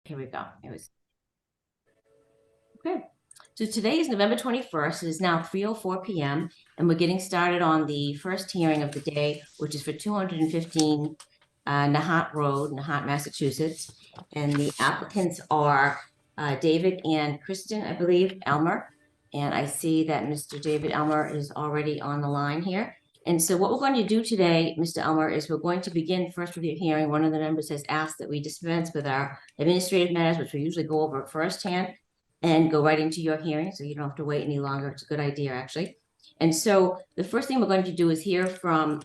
Here we go. Okay. So today is November 21st. It is now 3:04 p.m. and we're getting started on the first hearing of the day, which is for 215 Nahant Road, Nahant, Massachusetts. And the applicants are David and Kristen, I believe, Elmer. And I see that Mr. David Elmer is already on the line here. And so what we're going to do today, Mr. Elmer, is we're going to begin first with your hearing. One of the members has asked that we dispense with our administrative matters, which we usually go over firsthand, and go right into your hearing, so you don't have to wait any longer. It's a good idea, actually. And so the first thing we're going to do is hear from,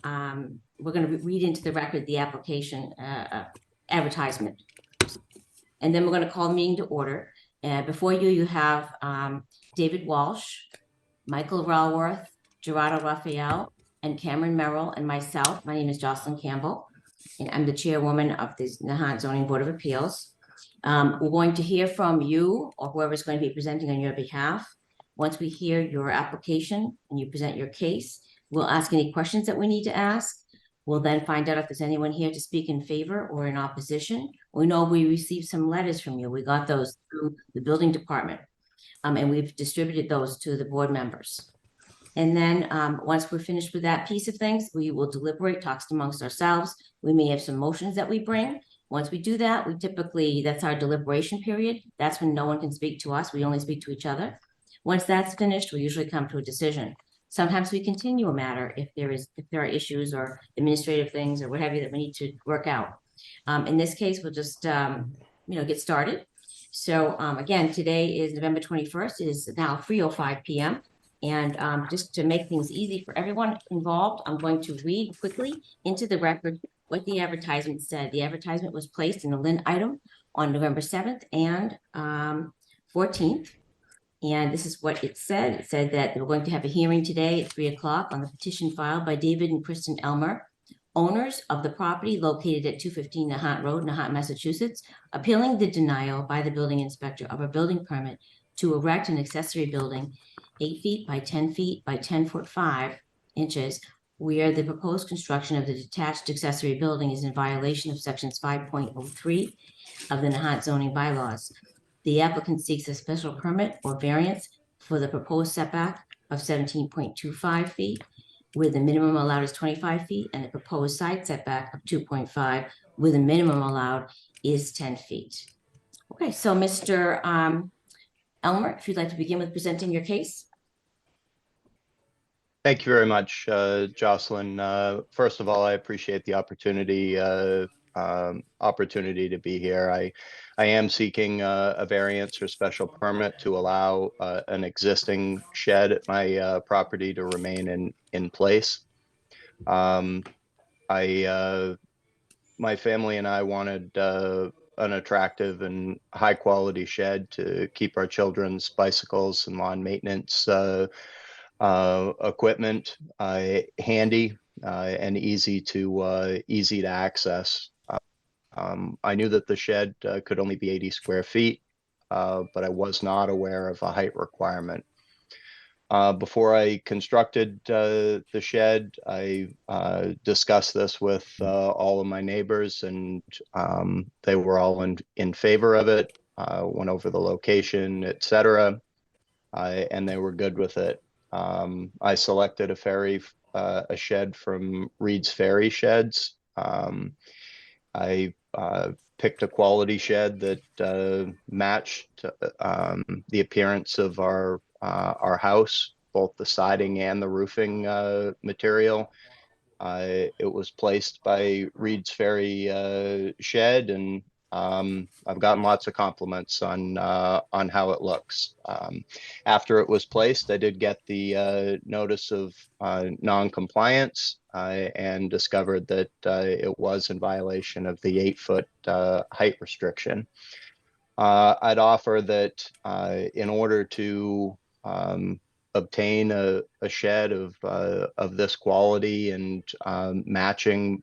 we're going to read into the record the application advertisement. And then we're going to call the meeting to order. Before you have David Walsh, Michael Raworth, Gerardo Raphael, and Cameron Merrill, and myself. My name is Jocelyn Campbell, and I'm the chairwoman of the Nahant Zoning Board of Appeals. We're going to hear from you or whoever is going to be presenting on your behalf. Once we hear your application and you present your case, we'll ask any questions that we need to ask. We'll then find out if there's anyone here to speak in favor or in opposition. We know we received some letters from you. We got those through the building department, and we've distributed those to the board members. And then once we're finished with that piece of things, we will deliberate, talk amongst ourselves. We may have some motions that we bring. Once we do that, we typically, that's our deliberation period. That's when no one can speak to us. We only speak to each other. Once that's finished, we usually come to a decision. Sometimes we continue a matter if there are issues or administrative things or what have you that we need to work out. In this case, we'll just get started. So again, today is November 21st. It is now 3:05 p.m. And just to make things easy for everyone involved, I'm going to read quickly into the record what the advertisement said. The advertisement was placed in the Lynn item on November 7th and 14th. And this is what it said. It said that we're going to have a hearing today at 3 o'clock on the petition filed by David and Kristen Elmer, owners of the property located at 215 Nahant Road, Nahant, Massachusetts, appealing the denial by the building inspector of a building permit to erect an accessory building 8 feet by 10 feet by 10 foot 5 inches, where the proposed construction of the detached accessory building is in violation of sections 5.03 of the Nahant zoning bylaws. The applicant seeks a special permit or variance for the proposed setback of 17.25 feet, where the minimum allowed is 25 feet, and the proposed side setback of 2.5, where the minimum allowed is 10 feet. Okay, so Mr. Elmer, if you'd like to begin with presenting your case. Thank you very much, Jocelyn. First of all, I appreciate the opportunity to be here. I am seeking a variance or special permit to allow an existing shed at my property to remain in place. My family and I wanted an attractive and high quality shed to keep our children's bicycles and lawn maintenance equipment handy and easy to access. I knew that the shed could only be 80 square feet, but I was not aware of a height requirement. Before I constructed the shed, I discussed this with all of my neighbors, and they were all in favor of it. Went over the location, etc., and they were good with it. I selected a shed from Reed's Ferry Sheds. I picked a quality shed that matched the appearance of our house, both the siding and the roofing material. It was placed by Reed's Ferry Shed, and I've gotten lots of compliments on how it looks. After it was placed, I did get the notice of non-compliance and discovered that it was in violation of the 8-foot height restriction. I'd offer that in order to obtain a shed of this quality and matching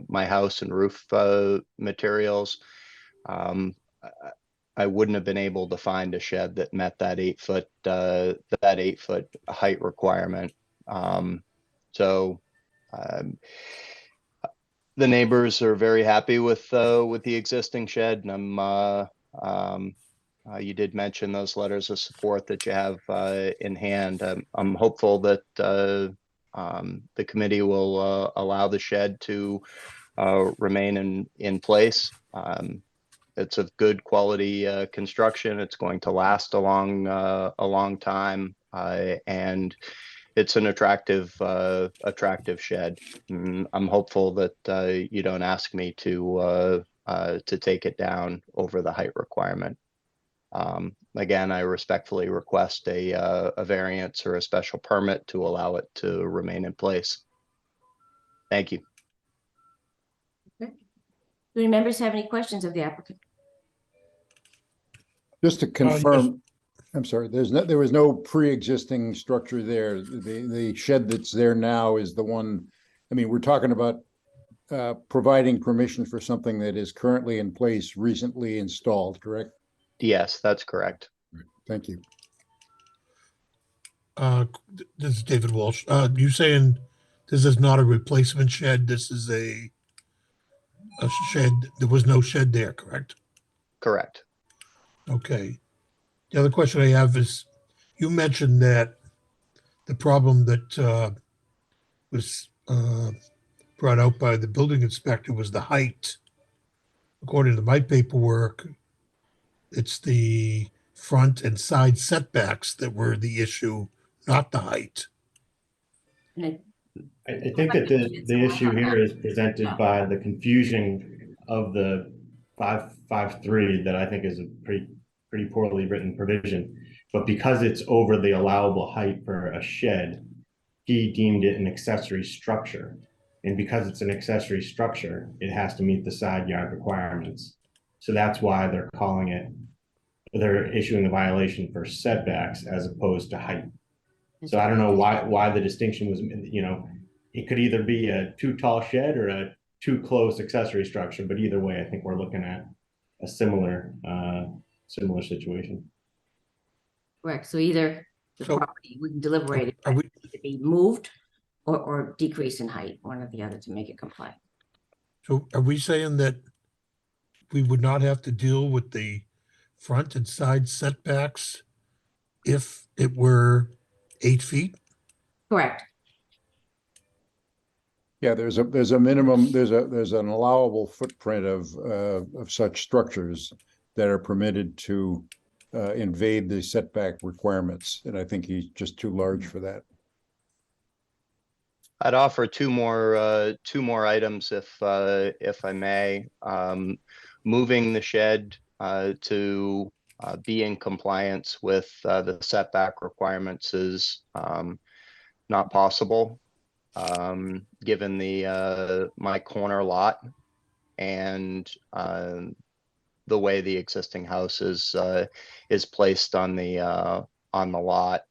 my house and roof materials, I wouldn't have been able to find a shed that met that 8-foot height requirement. The neighbors are very happy with the existing shed, and You did mention those letters of support that you have in hand. I'm hopeful that the committee will allow the shed to remain in place. It's of good quality construction. It's going to last a long time, and it's an attractive shed. I'm hopeful that you don't ask me to take it down over the height requirement. Again, I respectfully request a variance or a special permit to allow it to remain in place. Thank you. Do any members have any questions of the applicant? Just to confirm, I'm sorry, there was no pre-existing structure there. The shed that's there now is the one, I mean, we're talking about providing permission for something that is currently in place, recently installed, correct? Yes, that's correct. Thank you. This is David Walsh. You saying this is not a replacement shed? This is a shed. There was no shed there, correct? Correct. Okay. The other question I have is, you mentioned that the problem that was brought out by the building inspector was the height. According to my paperwork, it's the front and side setbacks that were the issue, not the height. I think that the issue here is presented by the confusion of the 553 that I think is a pretty poorly written provision. But because it's over the allowable height for a shed, he deemed it an accessory structure. And because it's an accessory structure, it has to meet the side yard requirements. So that's why they're issuing a violation for setbacks as opposed to height. So I don't know why the distinction was, it could either be a too tall shed or a too close accessory structure, but either way, I think we're looking at a similar situation. Correct. So either the property, we can deliberate it, Are we, to be moved or decrease in height, one or the other to make it comply. so are we saying that we would not have to deal with the front and side setbacks if it were 8 feet? Correct. Yeah, there's a minimum, there's an allowable footprint of such structures that are permitted to invade the setback requirements, and I think he's just too large for that. I'd offer two more items if I may. Moving the shed to be in compliance with the setback requirements is not possible, given my corner lot and the way the existing house is placed on the lot.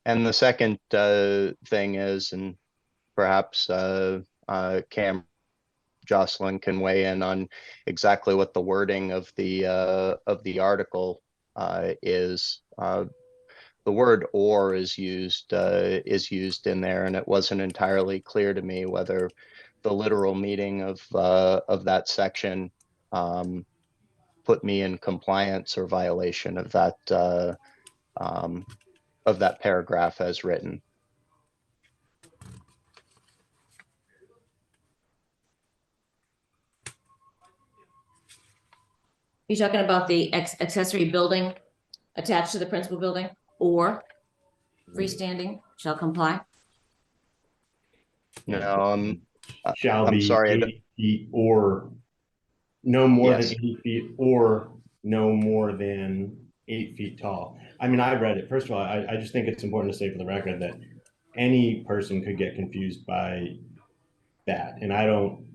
And the second thing is, and perhaps Cam Jocelyn can weigh in on exactly what the wording of the article is. The word "or" is used in there, and it wasn't entirely clear to me whether the literal meaning of that section put me in compliance or violation of that paragraph as written. You're talking about the accessory building attached to the principal building or freestanding shall comply? No, Shall I'm be sorry. 8 feet or no more Yes. than 8 feet or no more than 8 feet tall. I mean, I read it. First of all, I just think it's important to say for the record that any person could get confused by that. And I don't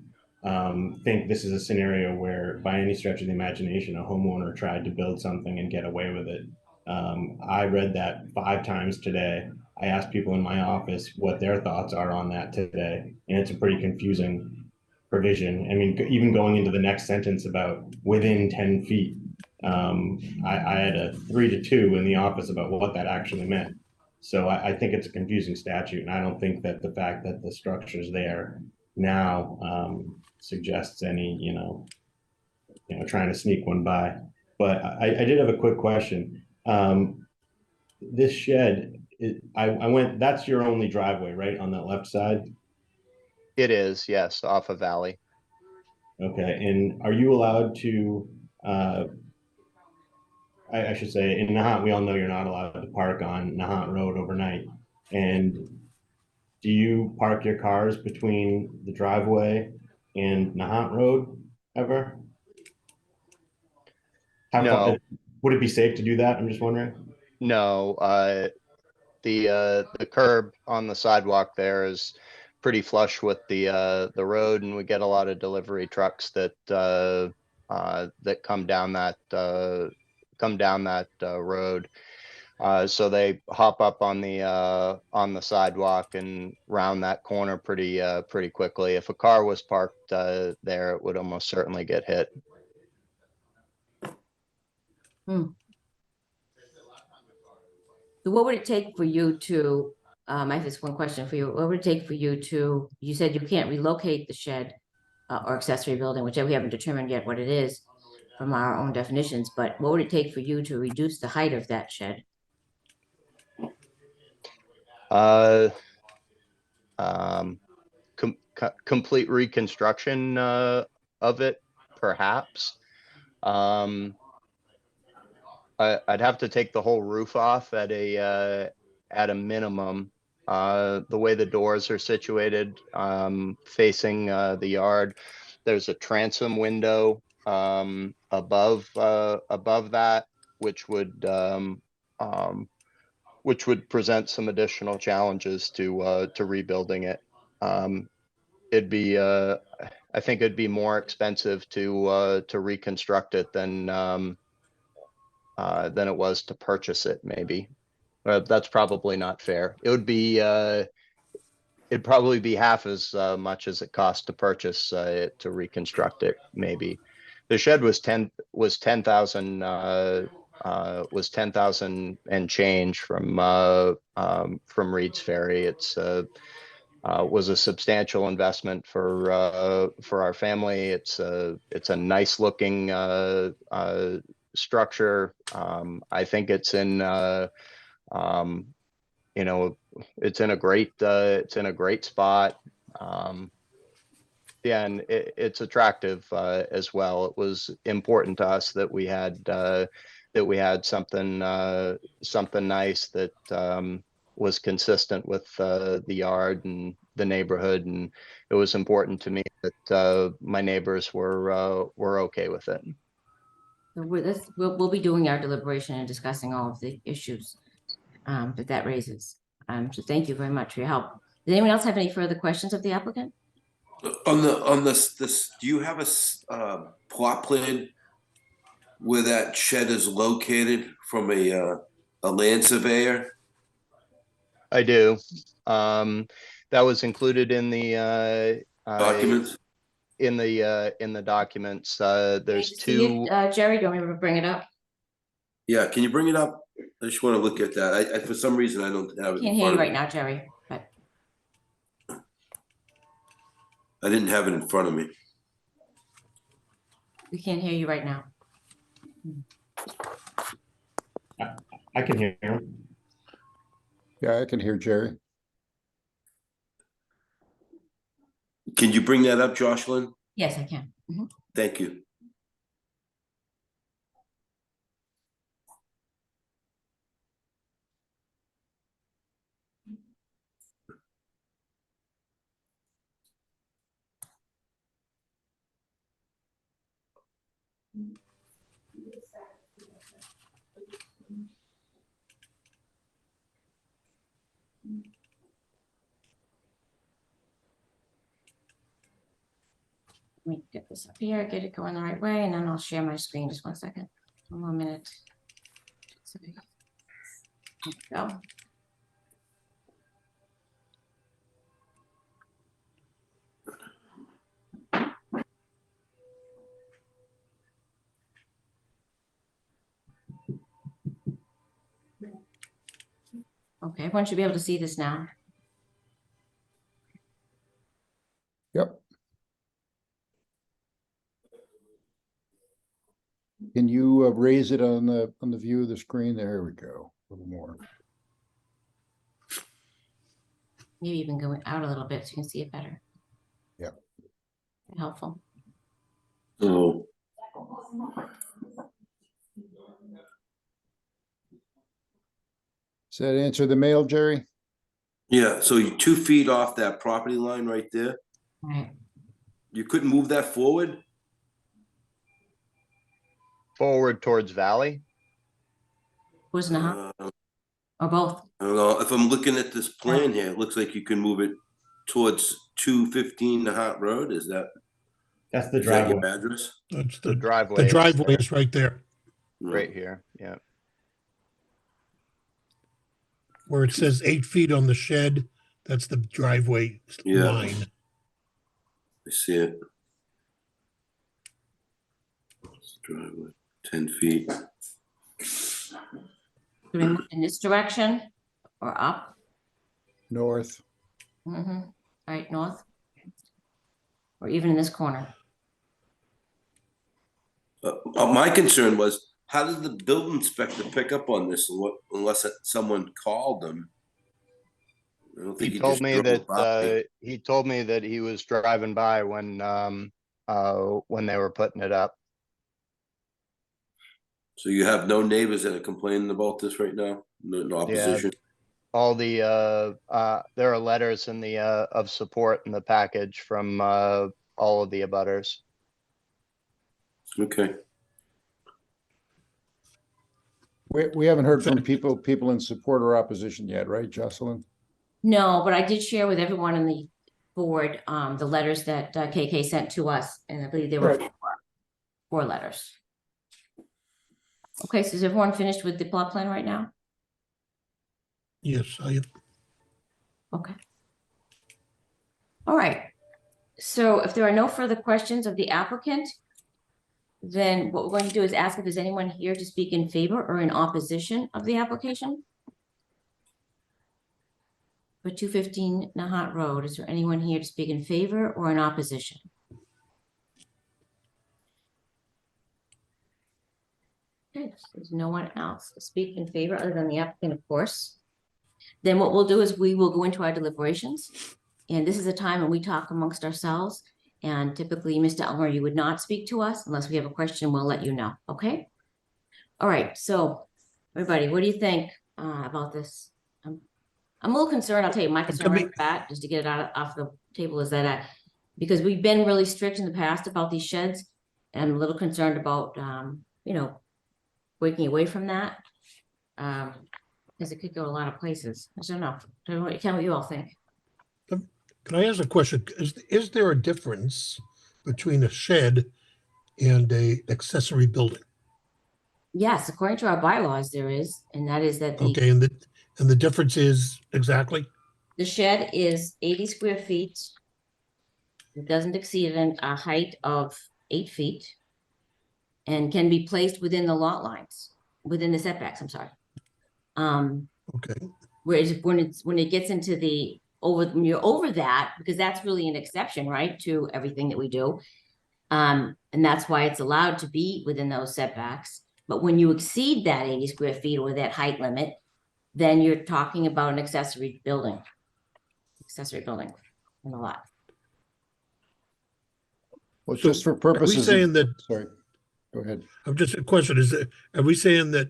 think this is a scenario where by any stretch of the imagination, a homeowner tried to build something and get away with it. I read that 5 times today. I asked people in my office what their thoughts are on that today, and it's a pretty confusing provision. I mean, even going into the next sentence about within 10 feet, I had a 3-2 in the office about what that actually meant. So I think it's a confusing statute, and I don't think that the fact that the structure's there now suggests any, trying to sneak one by. But I did have a quick question. This shed, I went, that's your only driveway, right, on that left side? It is, yes, off of Valley. Okay, and are you allowed to, I should say, in Nahant, we all know you're not allowed to park on Nahant Road overnight. And do you park your cars between the driveway and Nahant Road ever? No. Would it be safe to do that? I'm just wondering. No, the curb on the sidewalk there is pretty flush with the road, and we get a lot of delivery trucks that that come down that road. So they hop up on the sidewalk and round that corner pretty quickly. If a car was parked there, it would almost certainly get hit. So what would it take for you to, I have this one question for you. What would it take for you to, you said you can't relocate the shed or accessory building, whichever we haven't determined yet what it is from our own definitions, but what would it take for you to reduce the height of that shed? Uh, complete reconstruction of it, perhaps. I'd have to take the whole roof off at a minimum. The way the doors are situated, facing the yard, there's a transom window above that, which would present some additional challenges to rebuilding it. It'd be I think it'd be more expensive to reconstruct it than it was to purchase it, maybe. That's probably not fair. It'd probably be half as much as it cost to purchase it to reconstruct it, maybe. The shed was 10,000 and change from Reed's Ferry. It's was a substantial investment for our family. It's a nice looking structure. I think it's in you know, it's in a great spot. Yeah, and it's attractive as well. It was important to us that we had something nice that was consistent with the yard and the neighborhood, and it was important to me that my neighbors were okay with it. So we'll be doing our deliberation and discussing all of the issues that raises. So thank you very much for your help. Does anyone else have any further questions of the applicant? On this, do you have a plot plan where that shed is located from a land surveyor? I do. That was included in the Documents? in the documents. There's Can you see two. it, Jerry, do you want me to bring it up? Yeah, can you bring it up? I just want to look at that. I for some reason I don't have it Can't in hear front you of right me. now, Jerry, but I didn't have it in front of me. we can't hear you right now. I can hear him. Yeah, I can hear Jerry. Can you bring that up, Jocelyn? Yes, I can. Mhm. Thank you. Let me get this up here, get it going the right way, and then I'll share my screen. Just 1 second. 1 more minute. There we go. Okay, everyone should be able to see this now. Yep. Can you raise raise it on the view of the screen? There we go. A little more. Maybe even going out a little bit so you can see it better. Yeah. Helpful. So, Does that answer the mail, Jerry? yeah, so you're 2 feet off that property line right there. All right. You couldn't move that forward? Forward towards Valley. Who's Nahant? Uh, Or both? I don't know, if I'm looking at this plan here, it looks like you can move it towards 215 Nahant Road, is that That's the is that driveway. your address? That's The the driveway. driveway is is right there, right here. Yeah. where it says 8 feet on the shed. That's the driveway Yeah. line. I see it. Driveway, 10 feet. Do we move in this direction or up? North. Mm-hmm. Right, north? Or even in this corner? My concern was, how did the building inspector pick up on this unless someone called them? I don't think He told just me drove by. that he was driving by when they were putting it up. So you have no neighbors that are complaining about this right now? No opposition? All the there are letters in the of support in the package from all of the abutters. Okay. We haven't heard from people in support or opposition yet, right, Jocelyn? No, but I did share with everyone in the board, the letters that KK sent to us, and I believe there were Right. four letters. Okay, so is everyone finished with the plot plan right now? Yes, Okay. All right. So if there are no further questions of the applicant, then what we're going to do is ask if there's anyone here to speak in favor or in opposition of the application. For 215 Nahant Road, is there anyone here to speak in favor or in opposition? Okay, so there's no one else to speak in favor other than the applicant, of course. Then what we'll do is we will go into our deliberations. And this is a time when we talk amongst ourselves. And typically, Mr. Elmer, you would not speak to us unless we have a question, we'll let you know, okay? All right, so everybody, what do you think about this? I'm a little concerned, I'll tell you, my concern right off the bat, just to get it off the table, is that because we've been really strict in the past about these sheds, and I'm a little concerned about, you know, breaking away from that. Because it could go a lot of places. I don't know. Tell me what you all think. can I ask a question? Is there a difference between a shed and a accessory building? Yes, according to our bylaws, there is, and that is that Okay, and the difference is exactly? the shed is 80 square feet. It doesn't exceed a height of 8 feet and can be placed within the lot lines, within the setbacks, I'm sorry. Okay, Whereas when it gets into when you're over that, because that's really an exception, right, to everything that we do. And that's why it's allowed to be within those setbacks. But when you exceed that 80 square feet or that height limit, then you're talking about an accessory building in a lot. Well, So just for are we purposes. saying that, Sorry, go ahead. I'm just a question, are we saying that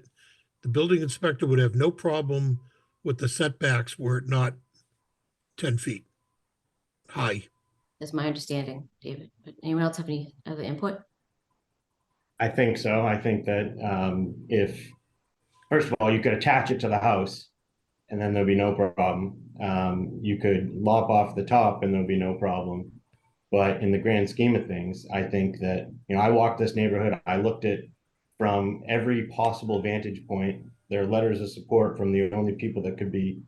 the building inspector would have no problem with the setbacks were it not 10 feet high? That's my understanding, David. But anyone else have any other input? I think so. I think that if, first of all, you could attach it to the house and then there'll be no problem. You could lop off the top and there'll be no problem. But in the grand scheme of things, I think that, you know, I walked this neighborhood, I looked at from every possible vantage point. There are letters of support from the only people that could be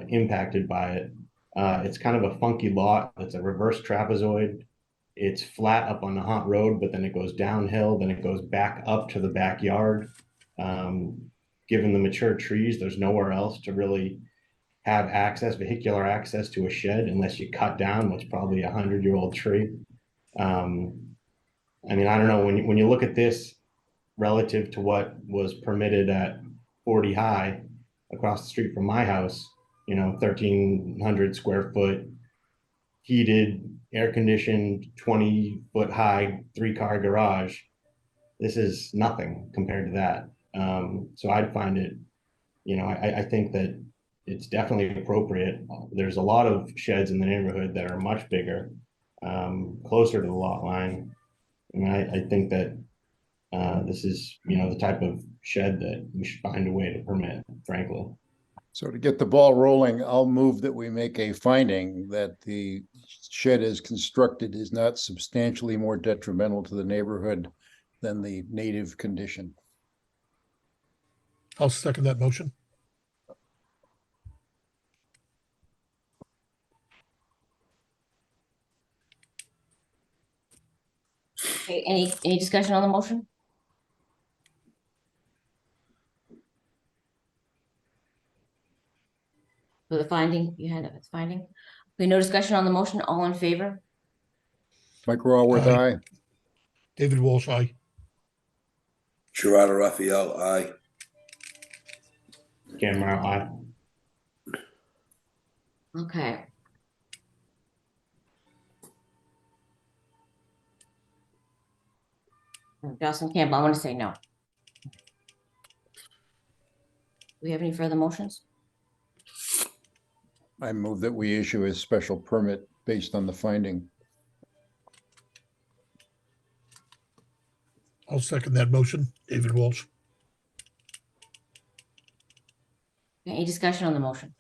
impacted by it. It's kind of a funky lot. It's a reverse trapezoid. It's flat up on the Nahant Road, but then it goes downhill, then it goes back up to the backyard. Given the mature trees, there's nowhere else to really have vehicular access to a shed unless you cut down what's probably 100-year-old tree. I mean, I don't know, when you look at this, relative to what was permitted at 40 high across the street from my house, 1,300 square foot, heated, air conditioned, 20-foot high, 3-car garage. This is nothing compared to that. So I'd find it, I think that it's definitely appropriate. There's a lot of sheds in the neighborhood that are much bigger, closer to the lot line. I mean, I think that this is, the type of shed that we should find a way to permit, frankly. So to get the ball rolling, I'll move that we make a finding that the shed as constructed is not substantially more detrimental to the neighborhood than the native condition. I'll second that motion. Okay, any discussion on the motion? For the finding, you had a finding? Okay, no discussion on the motion, all in favor? Mike Raworth, Aye. aye. David Walsh, aye. Gerardo Raphael, aye. Cameron, aye. Okay. Jocelyn Campbell, I want to say no. Do we have any further motions? I move that we issue a special permit based on the finding. I'll second that motion. David Walsh. Any discussion on the motion?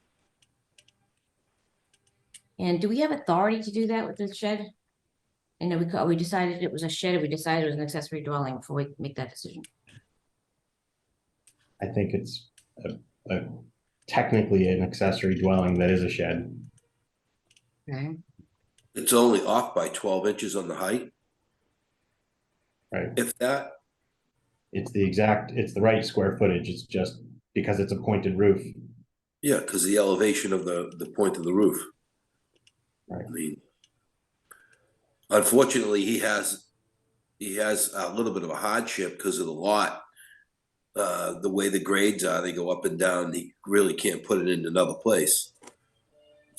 And do we have authority to do that with the shed? And then we decided it was a shed, or we decided it was an accessory dwelling before we make that decision? I think it's technically an accessory dwelling that is a shed. Okay. It's only off by 12 inches on the height, Right. if that. It's the right square footage. It's just because it's a pointed roof. Yeah, because the elevation of the point of the roof. Right. I mean, unfortunately, he has a little bit of a hardship because of the lot. The way the grades are, they go up and down. He really can't put it in another place.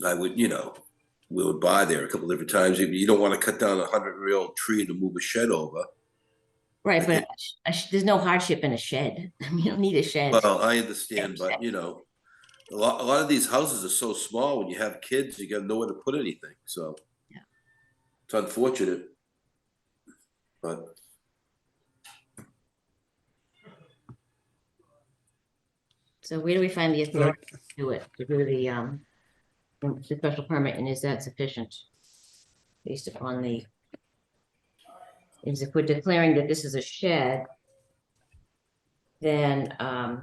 I would, we would buy there a couple different times. You don't want to cut down a 100-year-old tree to move a shed over. Right, but there's no hardship in a shed. I mean, you don't need a shed. Well, I understand, but a lot of these houses are so small. When you have kids, you got nowhere to put anything. So Yeah. It's unfortunate, but So where do we find the authority to do it, to do the special permit, and is that sufficient? Based upon if we're declaring that this is a shed, then, I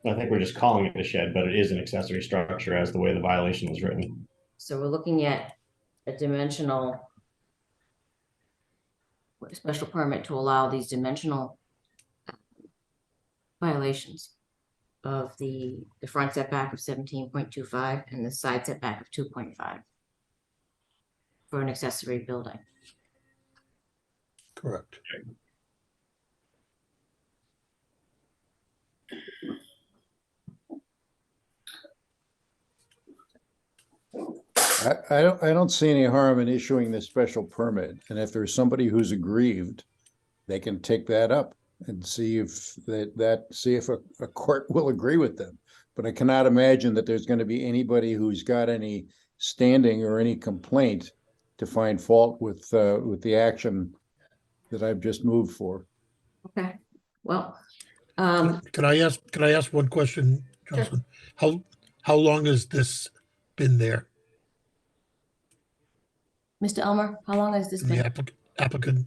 think we're just calling it a shed, but it is an accessory structure as the way the violation is written. so we're looking at a dimensional special permit to allow these dimensional violations of the front setback of 17.25 and the side setback of 2.5 for an accessory building. Correct. I don't see any harm in issuing this special permit, and if there's somebody who's aggrieved, they can take that up and see if see if a court will agree with them. But I cannot imagine that there's going to be anybody who's got any standing or any complaint to find fault with the action that I've just moved for. Okay, well, Can I ask one question, Jocelyn? How long has this been there? Mr. Elmer, how long has this The been? applicant?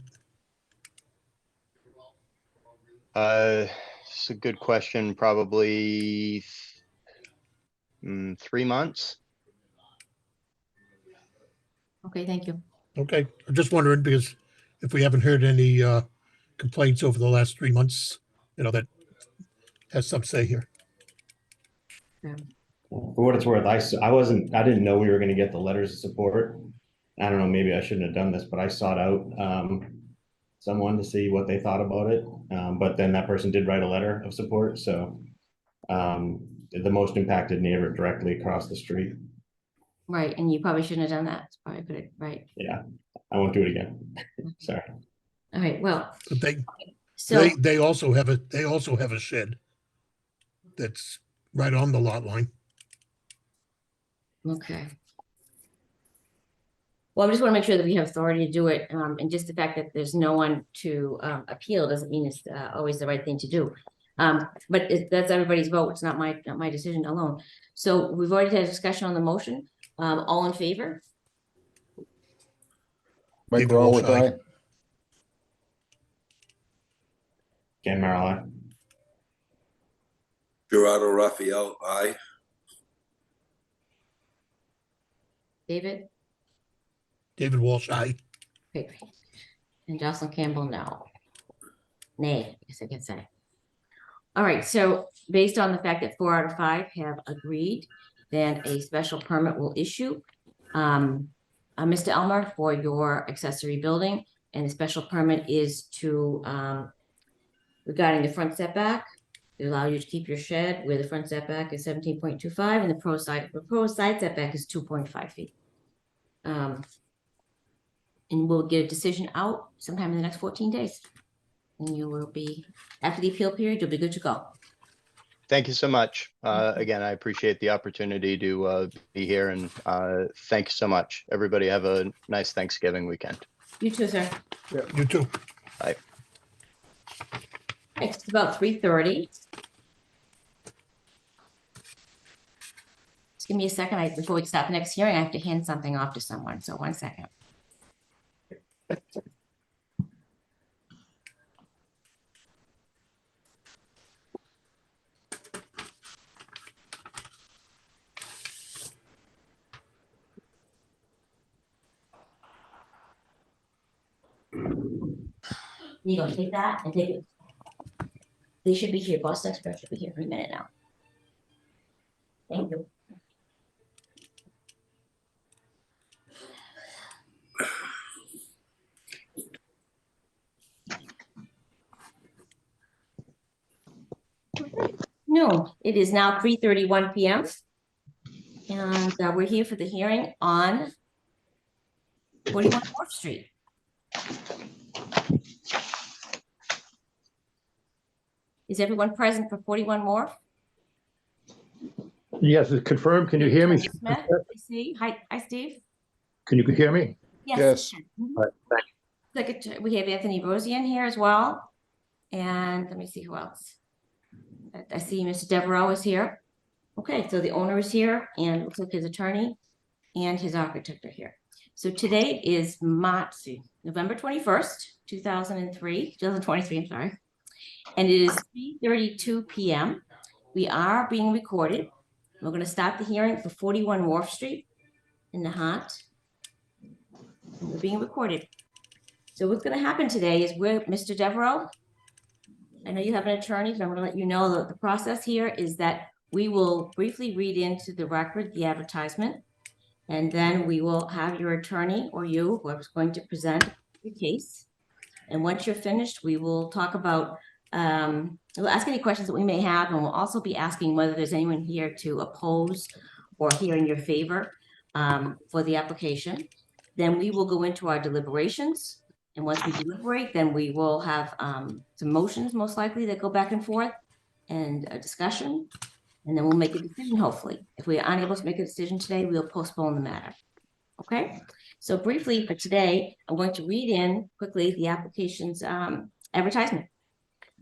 It's a good question. Probably 3 months. Okay, thank you. Okay, I'm just wondering because if we haven't heard any complaints over the last 3 months, that has some say here. Okay. For what it's worth, I didn't know we were going to get the letters of support. I don't know, maybe I shouldn't have done this, but I sought out someone to see what they thought about it. But then that person did write a letter of support, so the most impacted neighbor directly across the street. Right, and you probably shouldn't have done that. It's probably put it right. Yeah, I won't do it again. Sorry. All right, well, But so, they also have a shed that's right on the lot line. okay. Well, I just want to make sure that we have authority to do it, and just the fact that there's no one to appeal doesn't mean it's always the right thing to do. But that's everybody's vote. It's not my decision alone. So we've already had a discussion on the motion. All in favor? Mike David Rawl Walsh, with aye. aye. Ken Marla. Gerardo Raphael, aye. David? David Walsh, aye. Great. And Jocelyn Campbell, no. Nay, I guess I could say. All right, so based on the fact that 4 out of 5 have agreed, then a special permit will issue. Mr. Elmer, for your accessory building, and the special permit is to, regarding the front setback, to allow you to keep your shed where the front setback is 17.25 and the proposed side setback is 2.5 feet. And we'll get a decision out sometime in the next 14 days. And you will be, after the appeal period, you'll be good to go. Thank you so much. Again, I appreciate the opportunity to be here, and thank you so much. Everybody have a nice Thanksgiving weekend. You too, sir. You too. It's about 3:30. Just give me a second. Before we start the next hearing, I have to hand something off to someone. So 1 second. You gonna take that and take it? They should be here. Boston Express should be here any minute now. Thank you. No, it is now 3:31 p.m. And we're here for the hearing on 41 4th Street. Is everyone present for 41 Wharf? Yes, it's confirmed. Can you hear me? Smith, I see. Hi, Steve. Can you hear me? Yes. Mhm. All right, thank Secretary, we have Anthony Rosian here as well. And let me see who else. I see Mr. Devereaux is here. Okay, so the owner is here, and it looks like his attorney and his architect are here. So today is November 21st, 2023, I'm sorry. And it is 3:32 p.m. We are being recorded. We're going to start the hearing for 41 Wharf Street in Nahant. We're being recorded. So what's going to happen today is Mr. Devereaux, I know you have an attorney, but I'm going to let you know that the process here is that we will briefly read into the record the advertisement, and then we will have your attorney or you, whoever's going to present your case. And once you're finished, we will talk about, we'll ask any questions that we may have, and we'll also be asking whether there's anyone here to oppose or hear in your favor for the application. Then we will go into our deliberations. And once we deliberate, then we will have some motions, most likely, that go back and forth, and a discussion. And then we'll make a decision, hopefully. If we are unable to make a decision today, we'll postpone the matter. Okay? So briefly for today, I'm going to read in quickly the application's advertisement.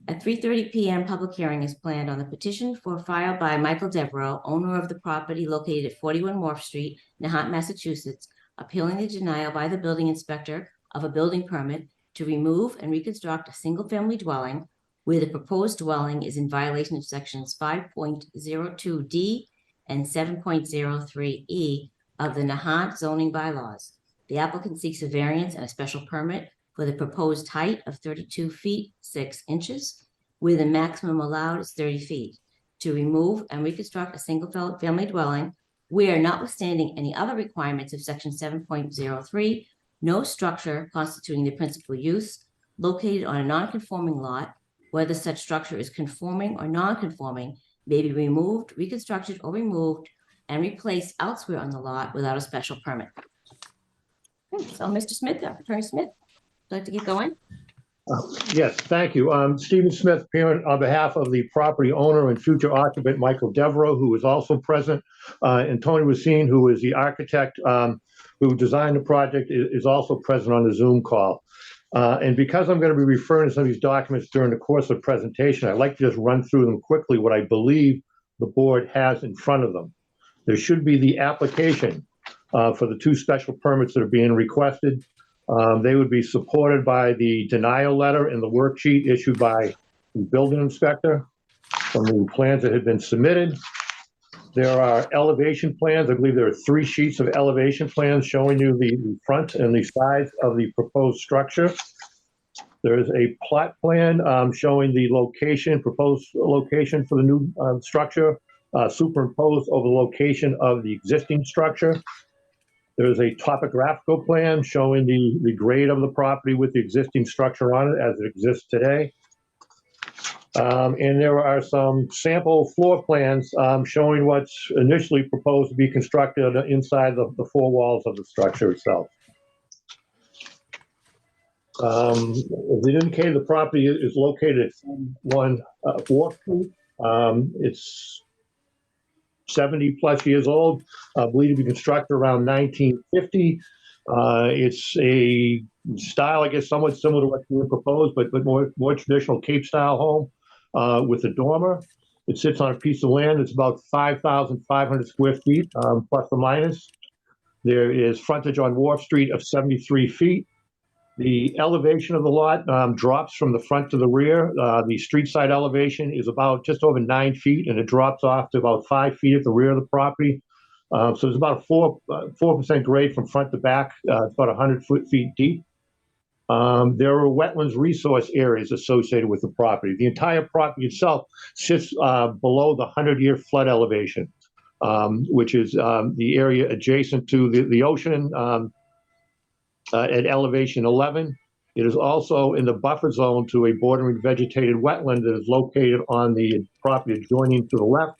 A 3:30 p.m. public hearing is planned on the petition filed by Michael Devereaux, owner of the property located at 41 Wharf Street, Nahant, Massachusetts, appealing the denial by the building inspector of a building permit to remove and reconstruct a single-family dwelling where the proposed dwelling is in violation of sections 5.02D and 7.03E of the Nahant zoning bylaws. The applicant seeks a variance and a special permit for the proposed height of 32 feet 6 inches, where the maximum allowed is 30 feet, to remove and reconstruct a single-family dwelling where, notwithstanding any other requirements of section 7.03, no structure constituting the principal use located on a non-conforming lot, whether such structure is conforming or non-conforming, may be removed, reconstructed, or removed and replaced elsewhere on the lot without a special permit. Okay, so Mr. Smith, Attorney Smith, would you like to get going? Yes, thank you. Stephen Smith, appearing on behalf of the property owner and future occupant, Michael Devereaux, who is also present, and Tony Racine, who is the architect who designed the project, is also present on the Zoom call. And because I'm going to be referring to some of these documents during the course of the presentation, I'd like to just run through them quickly, what I believe the board has in front of them. There should be the application for the 2 special permits that are being requested. They would be supported by the denial letter and the worksheet issued by the building inspector from the plans that had been submitted. There are elevation plans. I believe there are 3 sheets of elevation plans showing you the front and the sides of the proposed structure. There is a plot plan showing the location, proposed location for the new structure, superimposed over the location of the existing structure. There is a topographical plan showing the grade of the property with the existing structure on it as it exists today. And there are some sample floor plans showing what's initially proposed to be constructed inside the 4 walls of the structure itself. As it indicated, the property is located at 1 Wharf Street. It's 70 plus years old, believed to be constructed around 1950. It's a style, I guess, somewhat similar to what's being proposed, but more traditional Cape style home with a dormer. It sits on a piece of land that's about 5,500 square feet, plus or minus. There is frontage on Wharf Street of 73 feet. The elevation of the lot drops from the front to the rear. The street side elevation is about just over 9 feet, and it drops off to about 5 feet at the rear of the property. So there's about a 4% grade from front to back. It's about 100 feet deep. There are wetlands resource areas associated with the property. The entire property itself sits below the 100-year flood elevation, which is the area adjacent to the ocean. At elevation 11. It is also in the buffer zone to a bordering vegetated wetland that is located on the property adjoining to the left,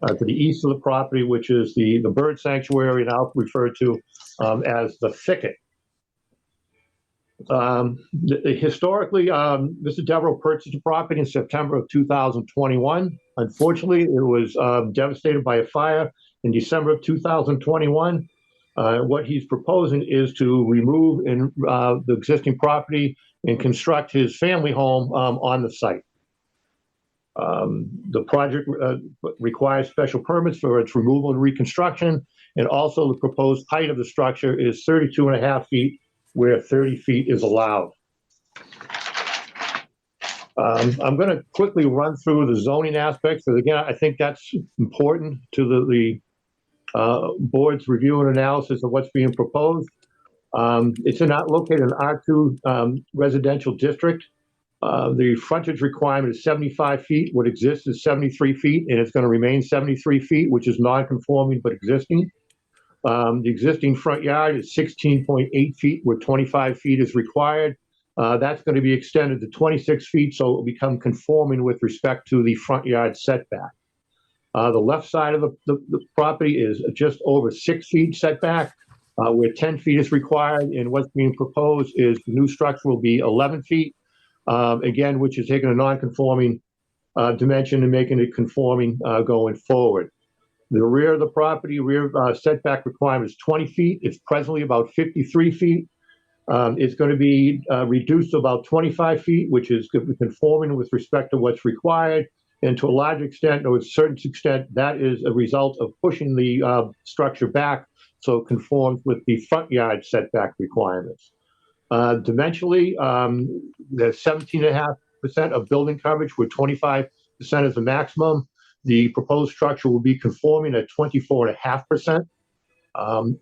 to the east of the property, which is the bird sanctuary, and I'll refer to as the thicket. Historically, Mr. Devereaux purchased the property in September of 2021. Unfortunately, it was devastated by a fire in December of 2021. What he's proposing is to remove the existing property and construct his family home on the site. The project requires special permits for its removal and reconstruction, and also the proposed height of the structure is 32.5 feet, where 30 feet is allowed. I'm going to quickly run through the zoning aspects, because again, I think that's important to the board's review and analysis of what's being proposed. It's not located in R2 residential district. The frontage requirement is 75 feet. What exists is 73 feet, and it's going to remain 73 feet, which is non-conforming but existing. The existing front yard is 16.8 feet, where 25 feet is required. That's going to be extended to 26 feet, so it will become conforming with respect to the front yard setback. The left side of the property is just over 6 feet setback, where 10 feet is required, and what's being proposed is the new structure will be 11 feet, again, which is taking a non-conforming dimension and making it conforming going forward. The rear of the property, setback requirement is 20 feet. It's presently about 53 feet. It's going to be reduced to about 25 feet, which is conforming with respect to what's required. And to a large extent, or a certain extent, that is a result of pushing the structure back so it conforms with the front yard setback requirements. Dimensionally, there's 17.5% of building coverage, where 25% is the maximum. The proposed structure will be conforming at 24.5%.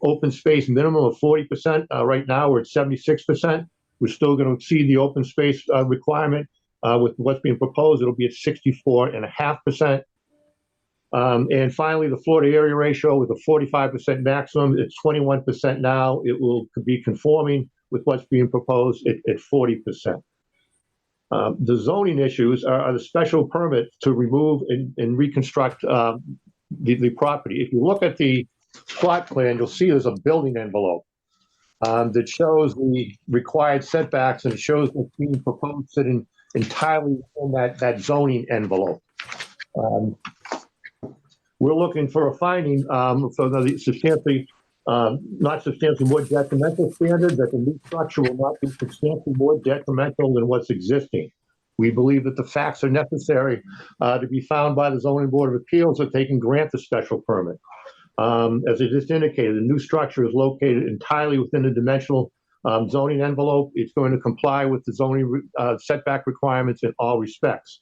Open space minimum of 40%. Right now, we're at 76%. We're still going to exceed the open space requirement. With what's being proposed, it'll be at 64.5%. And finally, the floor to area ratio with a 45% maximum, it's 21% now. It will be conforming with what's being proposed at 40%. The zoning issues are the special permit to remove and reconstruct the property. If you look at the plot plan, you'll see there's a building envelope that shows the required setbacks, and it shows what's being proposed sitting entirely within that zoning envelope. We're looking for a finding for the substantially, not substantially more detrimental standard, that the new structure will not be substantially more detrimental than what's existing. We believe that the facts are necessary to be found by the Zoning Board of Appeals that they can grant the special permit. As I just indicated, the new structure is located entirely within the dimensional zoning envelope. It's going to comply with the zoning setback requirements in all respects.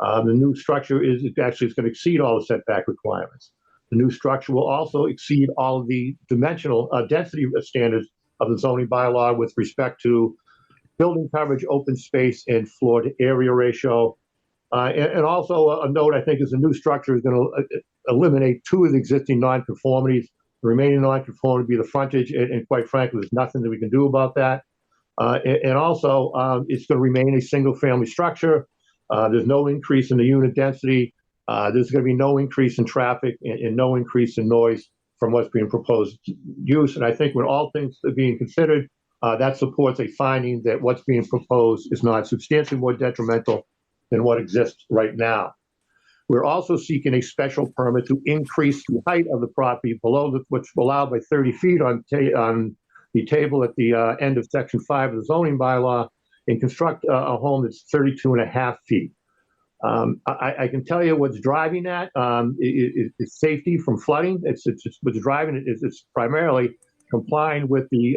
The new structure is going to exceed all the setback requirements. The new structure will also exceed all of the dimensional density standards of the zoning bylaw with respect to building coverage, open space, and floor to area ratio. And also a note, I think, is the new structure is going to eliminate two of the existing nonconformities. The remaining nonconformity would be the frontage, and quite frankly, there's nothing that we can do about that. And also, it's going to remain a single-family structure. There's no increase in the unit density. There's going to be no increase in traffic and no increase in noise from what's being proposed use. And I think when all things are being considered, that supports a finding that what's being proposed is not substantially more detrimental than what exists right now. We're also seeking a special permit to increase the height of the property below what's allowed by 30 feet on the table at the end of Section 5 of the zoning bylaw, and construct a home that's 32 and a half feet. I can tell you what's driving that is safety from flooding. It's what's driving it is it's primarily complying with the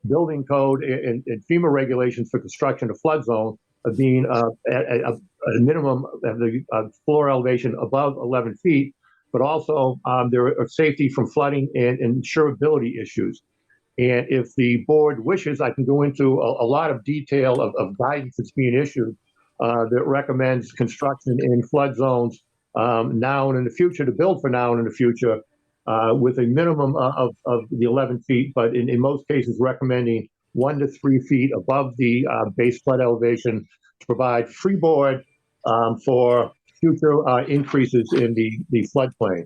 building code and FEMA regulations for construction of flood zone of being at a minimum of the floor elevation above 11 feet, but also there are safety from flooding and insurability issues. And if the board wishes, I can go into a lot of detail of guidance that's being issued that recommends construction in flood zones now and in the future, to build for now and in the future with a minimum of the 11 feet, but in most cases recommending 1 to 3 feet above the base flood elevation to provide freeboard for future increases in the floodplain.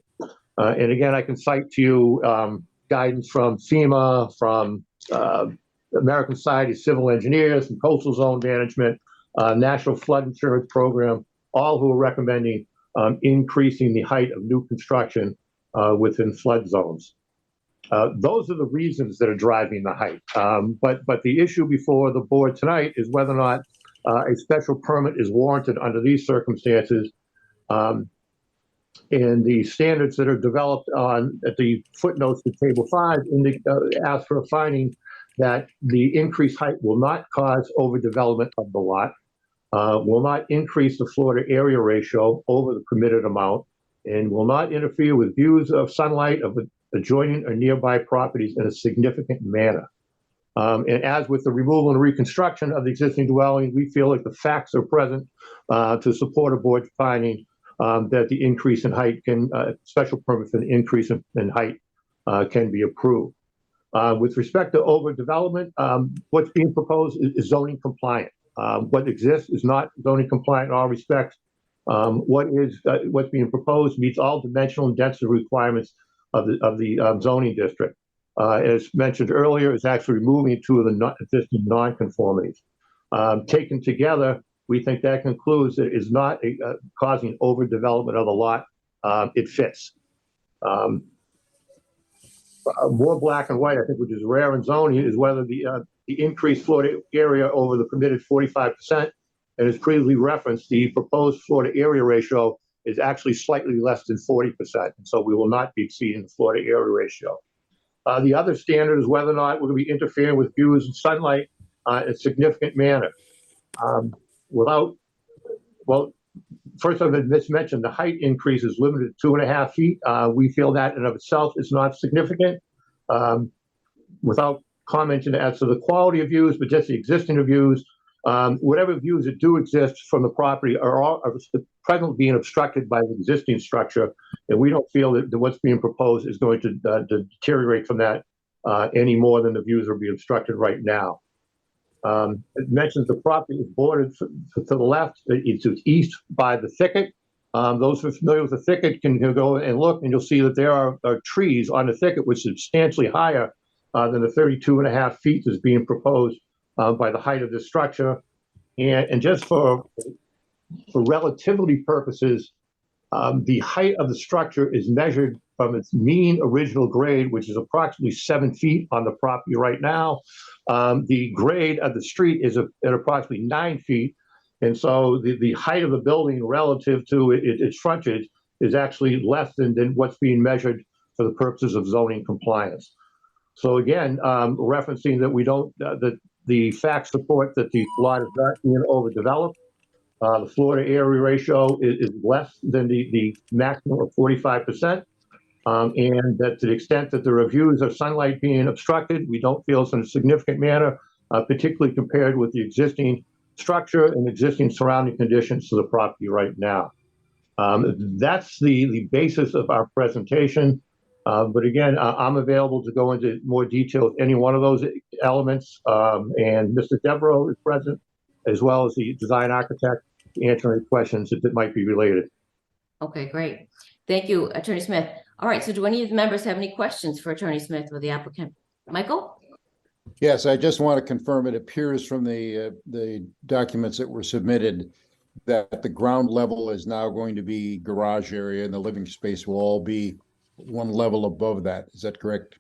And again, I can cite to you guidance from FEMA, from American Society of Civil Engineers, and Coastal Zone Management, National Flood Insurance Program, all who are recommending increasing the height of new construction within flood zones. Those are the reasons that are driving the height. But the issue before the board tonight is whether or not a special permit is warranted under these circumstances. And the standards that are developed at the footnotes to Table 5 ask for a finding that the increased height will not cause overdevelopment of the lot, will not increase the floor to area ratio over the permitted amount, and will not interfere with views of sunlight of adjoining or nearby properties in a significant manner. And as with the removal and reconstruction of the existing dwelling, we feel like the facts are present to support a board finding that the increase in height special permit for the increase in height can be approved. With respect to overdevelopment, what's being proposed is zoning compliant. What exists is not zoning compliant in all respects. What's being proposed meets all dimensional and density requirements of the zoning district. As mentioned earlier, is actually removing two of the existing nonconformities. Taken together, we think that concludes that it is not causing overdevelopment of the lot. It fits. More black and white, I think, which is rare in zoning, is whether the increased floor area over the permitted 45%, and as previously referenced, the proposed floor to area ratio is actually slightly less than 40%. And so we will not be exceeding the floor to area ratio. The other standard is whether or not we're going to be interfering with views of sunlight in a significant manner. First of all, as mentioned, the height increase is limited to 2.5 feet. We feel that in and of itself is not significant. Without commenting as to the quality of views, but just the existing views, whatever views that do exist from the property are presently being obstructed by the existing structure, and we don't feel that what's being proposed is going to deteriorate from that any more than the views are being obstructed right now. It mentions the property is bordered to the left, it's east by the thicket. Those who are familiar with the thicket can go and look, and you'll see that there are trees on the thicket which is substantially higher than the 32.5 feet that's being proposed by the height of this structure. And just for relativity purposes, the height of the structure is measured from its mean original grade, which is approximately 7 feet on the property right now. The grade of the street is at approximately 9 feet. And so the height of the building relative to its frontage is actually less than what's being measured for the purposes of zoning compliance. So again, referencing that we don't, that the facts support that the lot is not being overdeveloped. The floor to area ratio is less than the maximum of 45%. And that to the extent that the reviews of sunlight being obstructed, we don't feel it's in a significant manner, particularly compared with the existing structure and existing surrounding conditions to the property right now. That's the basis of our presentation. But again, I'm available to go into more detail with any one of those elements. And Mr. Devereaux is present, as well as the design architect, to answer any questions that might be related. Okay, great. Thank you, Attorney Smith. All right, so do any of the members have any questions for Attorney Smith or the applicant? Michael? Yes, I just want to confirm it appears from the documents that were submitted that the ground level is now going to be garage area and the living space will all be one level above that. Is that correct?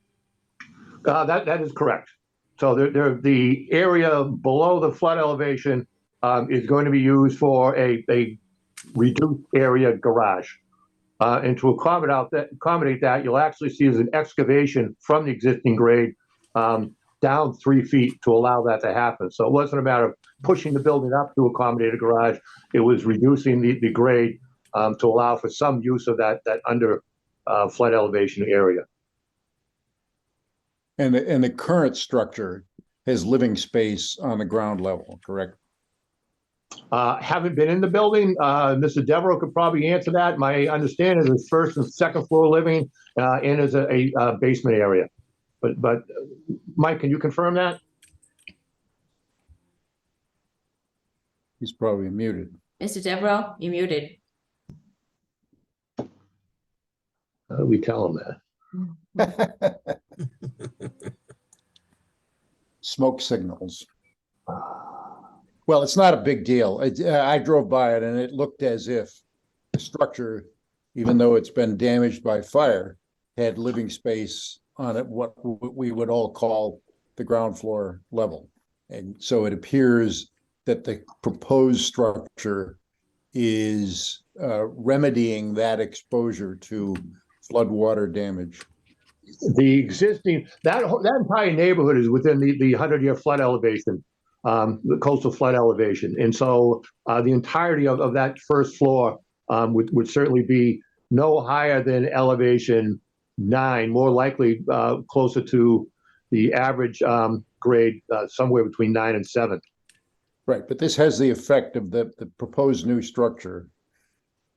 That is correct. So the area below the flood elevation is going to be used for a reduced area garage. And to accommodate that, you'll actually see there's an excavation from the existing grade down 3 feet to allow that to happen. So it wasn't a matter of pushing the building up to accommodate a garage. It was reducing the grade to allow for some use of that under flood elevation area. And the current structure has living space on the ground level, correct? Haven't been in the building. Mr. Devereaux could probably answer that. My understanding is first and second floor living and as a basement area. But Mike, can you confirm that? He's probably muted. Mr. Devereaux, you're muted. How do we tell him that? Smoke signals. Well, it's not a big deal. I drove by it and it looked as if the structure, even though it's been damaged by fire, had living space on it, what we would all call the ground floor level. And so it appears that the proposed structure is remedying that exposure to floodwater damage. The existing, that entire neighborhood is within the 100-year flood elevation, the coastal flood elevation. And so the entirety of that first floor would certainly be no higher than elevation 9, more likely closer to the average grade, somewhere between 9 and 7. Right, but this has the effect of the proposed new structure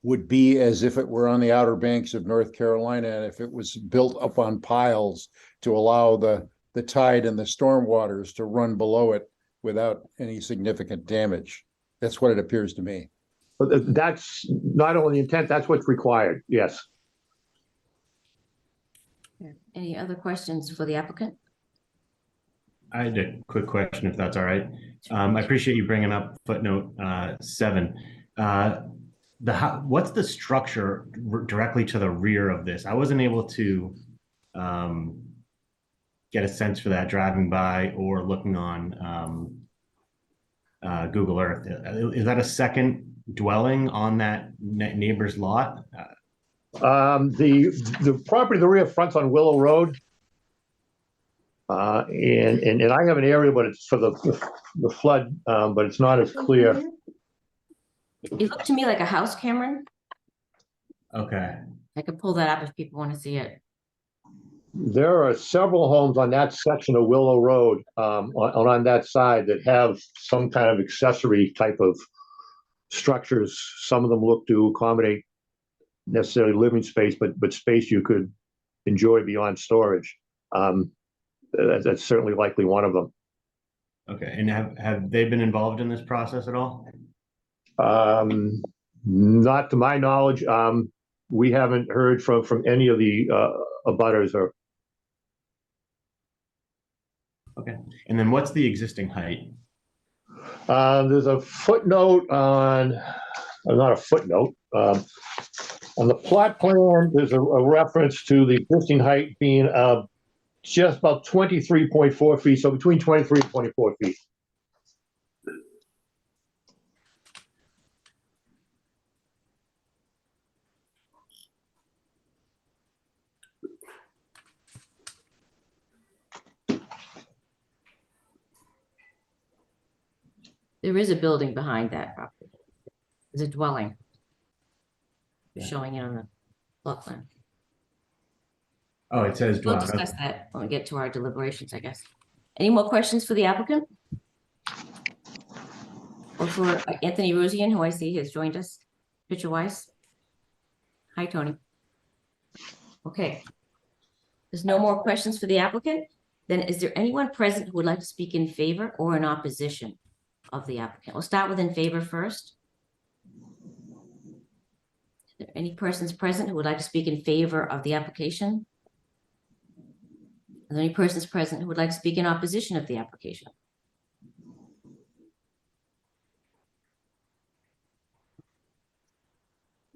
would be as if it were on the Outer Banks of North Carolina, and if it was built up on piles to allow the tide and the storm waters to run below it without any significant damage. That's what it appears to me. But that's not only the intent, that's what's required, yes. Any other questions for the applicant? I had a quick question, if that's all right. I appreciate you bringing up footnote 7. What's the structure directly to the rear of this? I wasn't able to get a sense for that driving by or looking on Google Earth. Is that a second dwelling on that neighbor's lot? The property to the rear fronts on Willow Road. And I have an area, but it's for the flood, but it's not as clear. It looked to me like a house, Cameron. Okay. I could pull that up if people want to see it. There are several homes on that section of Willow Road, on that side, that have some kind of accessory type of structures. Some of them look to accommodate necessarily living space, but space you could enjoy beyond storage. That's certainly likely one of them. Okay, and have they been involved in this process at all? Not to my knowledge. We haven't heard from any of the abutters or. Okay, and then what's the existing height? There's a footnote on, not a footnote. On the plot plan, there's a reference to the existing height being just about 23.4 feet, so between 23 and 24 feet. There is a building behind that property. There's a dwelling. Yeah. Showing it on the plot plan. Oh, it says We'll dwelling. discuss that when we get to our deliberations, I guess. Any more questions for the applicant? Or for Anthony Rosian, who I see has joined us, picture-wise? Hi, Tony. Okay. There's no more questions for the applicant? Then is there anyone present who would like to speak in favor or in opposition of the applicant? We'll start with in favor first. Are there any persons present who would like to speak in favor of the application? Are there any persons present who would like to speak in opposition of the application?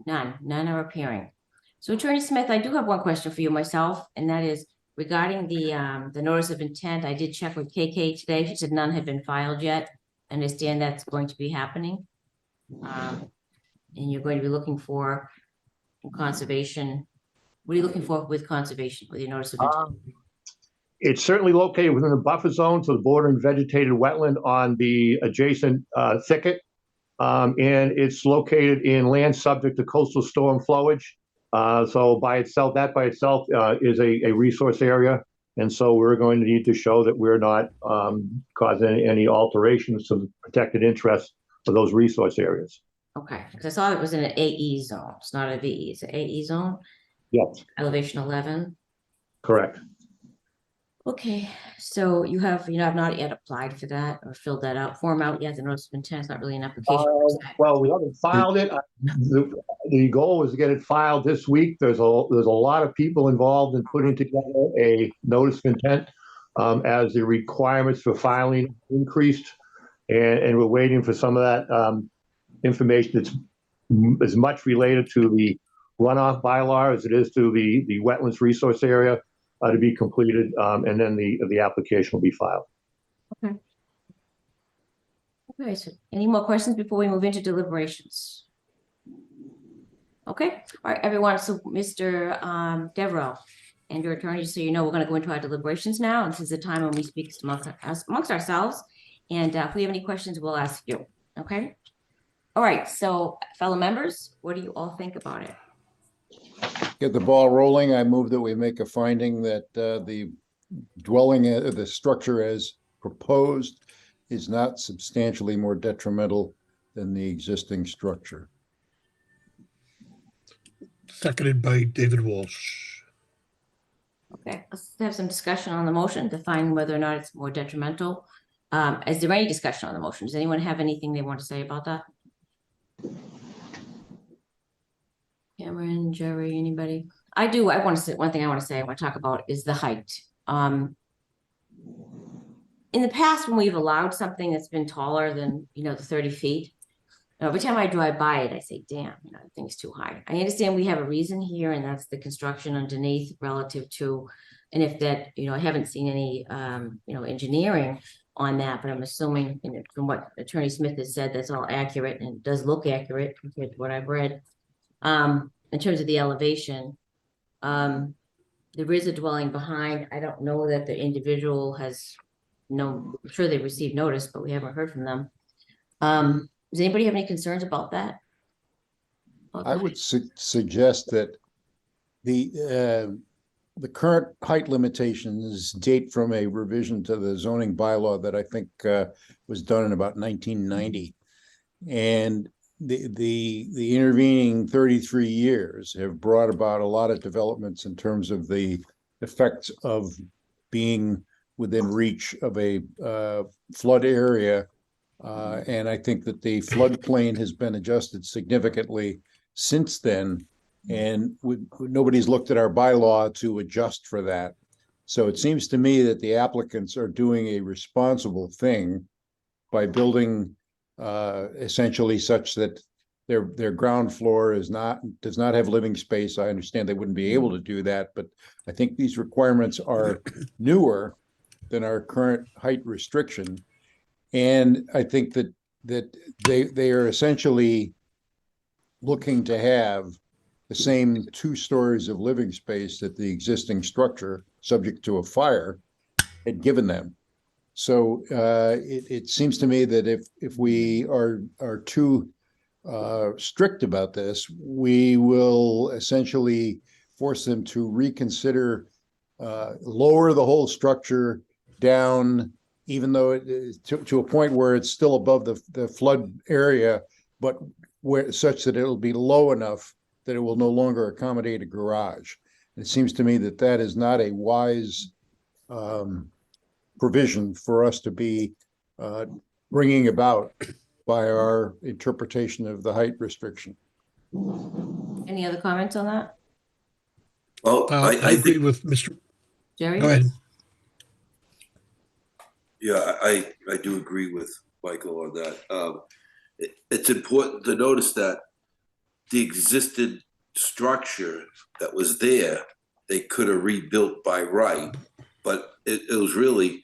None are appearing. So Attorney Smith, I do have one question for you myself, and that is regarding the notice of intent. I did check with KK today. She said none had been filed yet. I understand that's going to be happening. And you're going to be looking for conservation. What are you looking for with conservation, with your notice of intent? It's certainly located within the buffer zone, so the bordering vegetated wetland on the adjacent thicket. And it's located in land subject to coastal storm flowage. So by itself, is a resource area. And so we're going to need to show that we're not causing any alterations to the protected interests of those resource areas. Okay, because I saw it was in an AE zone. It's not a VE, it's an AE zone, Yes, elevation 11. correct. Okay, so you have not yet applied for that or filled that out, form out yet, the notice of intent is not really an application. Well, we haven't filed it. The goal is to get it filed this week. There's a lot of people involved in putting together a notice of intent as the requirements for filing increased. And we're waiting for some of that information that's as much related to the runoff bylaw as it is to the wetlands resource area to be completed, and then the application will be filed. Okay, so any more questions before we move into deliberations? Okay, all right, everyone, so Mr. Deverell and your attorney, just so you know, we're going to go into our deliberations now, and this is the time when we speak amongst ourselves, and if we have any questions, we'll ask you, okay? All right, so fellow members, what do you all think about it? Get the ball rolling. I move that we make a finding that the dwelling, the structure as proposed is not substantially more detrimental than the existing structure. Seconded by David Walsh. Okay, let's have some discussion on the motion to find whether or not it's more detrimental. Is there any discussion on the motion? Does anyone have anything they want to say about that? Cameron, Jerry, anybody? I want to say, one thing I want to talk about is the height. In the past, when we've allowed something that's been taller than, the 30 feet, every time I drive by it, I say, damn, I think it's too high. I understand we have a reason here, and that's the construction underneath relative to, and if that, I haven't seen any, engineering on that, but I'm assuming from what Attorney Smith has said, that's all accurate, and it does look accurate compared to what I've read. In terms of the elevation, there is a dwelling behind. I don't know that the individual has I'm sure they received notice, but we haven't heard from them. Does anybody have any concerns about that? I would suggest that the current height limitations date from a revision to the zoning bylaw that I think was done in about 1990. And the intervening 33 years have brought about a lot of developments in terms of the effects of being within reach of a flood area. And I think that the floodplain has been adjusted significantly since then. And nobody's looked at our bylaw to adjust for that. So it seems to me that the applicants are doing a responsible thing by building essentially such that their ground floor does not have living space. I understand they wouldn't be able to do that, but I think these requirements are newer than our current height restriction. And I think that they are essentially looking to have the same 2 stories of living space that the existing structure, subject to a fire, had given them. So it seems to me that if we are too strict about this, we will essentially force them to reconsider, lower the whole structure down, even though it is to a point where it's still above the flood area, but where such that it'll be low enough that it will no longer accommodate a garage. It seems to me that that is not a wise provision for us to be bringing about by our interpretation of the height restriction. Any other comments on that? Well, I I agree think, with Mr. Jerry? Go ahead. yeah, I do agree with Michael on that. It's important to notice that the existing structure that was there, they could have rebuilt by right, but it was really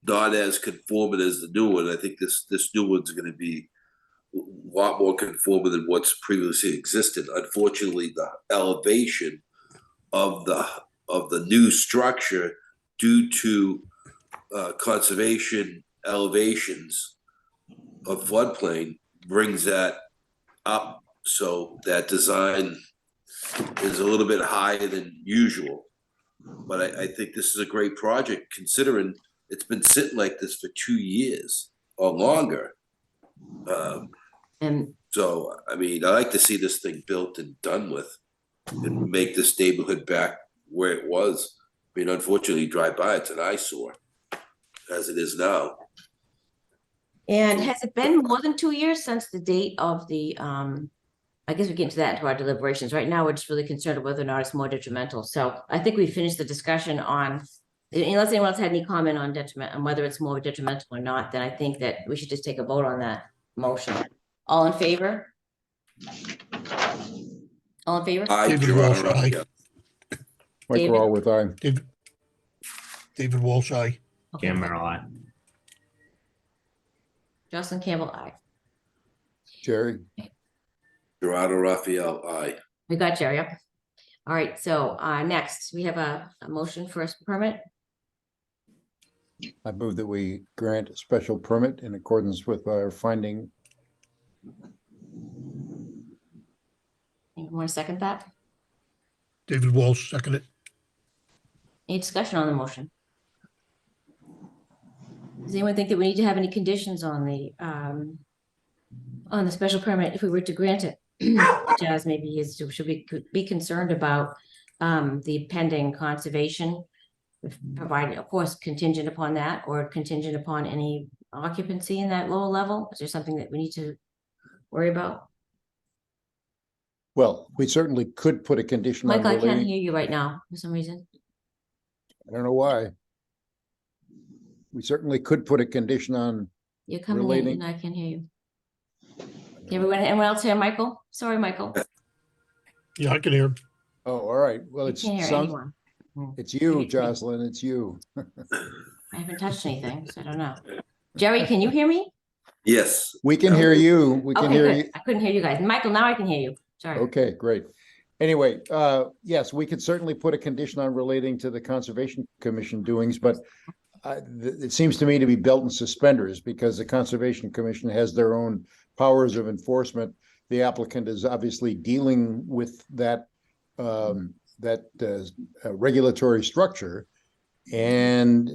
not as conforming as the new one. I think this new one's going to be a lot more conforming than what's previously existed. Unfortunately, the elevation of the new structure, due to conservation elevations of floodplain, brings that up. So that design is a little bit higher than usual. But I think this is a great project, considering it's been sitting like this for 2 years or longer. And So, I mean, I like to see this thing built and done with and make this neighborhood back where it was. I mean, unfortunately, you drive by, it's an eyesore as it is now. has it been more than 2 years since the date of the, I guess we get into that into our deliberations. Right now, we're just really concerned with whether or not it's more detrimental. So I think we finished the discussion on, unless anyone else had any comment on detriment, on whether it's more detrimental or not, then I think that we should just take a vote on that motion. All in favor? All in favor? David Walsh, aye. Yeah. Mike David? Rawl, aye. David Walsh, aye. Okay. Cam Merrill, aye. Jocelyn Campbell, aye. Jerry? Gerardo Raphael, aye. We got Jerry up. All right, so next, we have a motion for a permit. I move that we grant a special permit in accordance with our finding. You want to second that? David Walsh, second it. Any discussion on the motion? Does anyone think that we need to have any conditions on the special permit if we were to grant it? Jazz maybe should we be concerned about the pending conservation, provided, of course, contingent upon that, or contingent upon any occupancy in that lower level? Is there something that we need to worry about? Well, we certainly could put a condition on Michael, I can't relating. hear you right now for some reason. I don't know why. We certainly could put a condition on, You're coming in Relating. and I can't hear you. Anyone else here, Michael? Sorry, Michael. Yeah, I can hear him. oh, all right. Well, I it's can't hear some, anyone. it's you, Maybe- Jocelyn, it's you. I haven't touched anything, so I don't know. Jerry, can you hear me? Yes. We can hear you. We can Okay, hear good. you. I couldn't hear you guys. Michael, now I can hear you. Sorry. Okay, great. Anyway, yes, we could certainly put a condition on relating to the Conservation Commission doings, but it seems to me to be belt and suspenders, because the Conservation Commission has their own powers of enforcement. The applicant is obviously dealing with that regulatory structure, and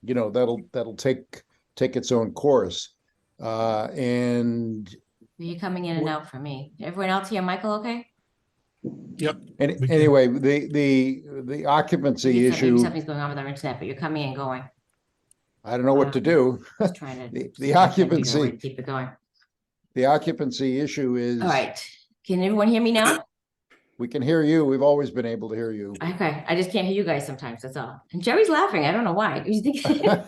that'll take its own course. And You're coming in and out for me. Everyone else here, Michael, okay? Yep. And We can- anyway, the occupancy Maybe issue, something's going on with our internet, but you're coming and going. I don't know what to do. Just trying to. The I can't figure out a way to occupancy, Keep it going. the occupancy issue is. All right. Can everyone hear me now? We can hear you. We've always been able to hear you. Okay, I just can't hear you guys sometimes, that's all. And Jerry's laughing, I don't know why. You think? I